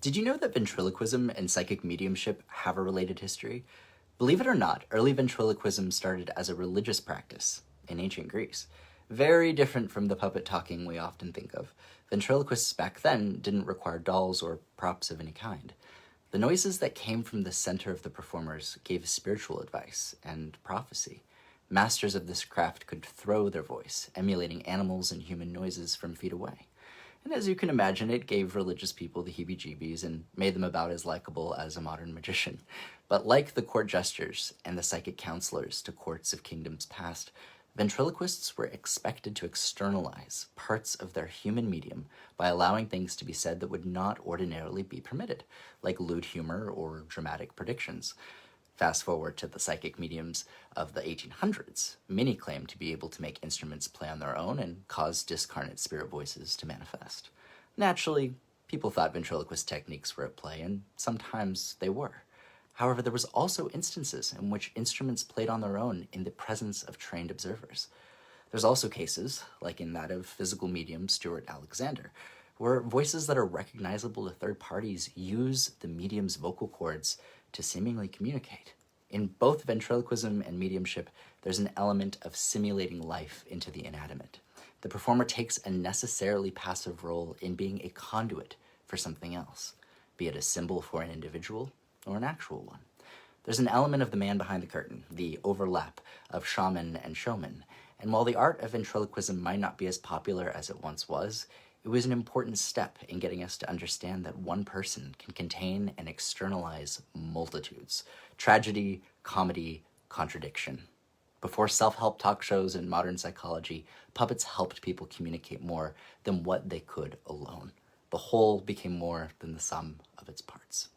Did you know that ventriloquism and psychic mediumship have a related history? Believe it or not, early ventriloquism started as a religious practice in ancient Greece. Very different from the puppet talking we often think of. Ventriloquists back then didn't require dolls or props of any kind. The noises that came from the center of the performers gave spiritual advice and prophecy. Masters of this craft could throw their voice, emulating animals and human noises from feet away. And as you can imagine, it gave religious people the heebie-jeebies and made them about as likable as a modern magician. But like the court jesters and the psychic counselors to courts of kingdoms past, ventriloquists were expected to externalize parts of their human medium by allowing things to be said that would not ordinarily be permitted, like lewd humor or dramatic predictions. Fast forward to the psychic mediums of the 1800s. Many claimed to be able to make instruments play on their own and cause discarnate spirit voices to manifest. Naturally, people thought ventriloquist techniques were at play, and sometimes they were. However, there was also instances in which instruments played on their own in the presence of trained observers. There's also cases, like in that of physical medium Stuart Alexander, where voices that are recognizable to third parties use the medium's vocal cords to seemingly communicate. In both ventriloquism and mediumship, there's an element of simulating life into the inanimate. The performer takes a necessarily passive role in being a conduit for something else, be it a symbol for an individual or an actual one. There's an element of the man behind the curtain, the overlap of shaman and showman, and while the art of ventriloquism might not be as popular as it once was, it was an important step in getting us to understand that one person can contain and externalize multitudes. Tragedy, comedy, contradiction. Before self-help talk shows and modern psychology, puppets helped people communicate more than what they could alone. The whole became more than the sum of its parts.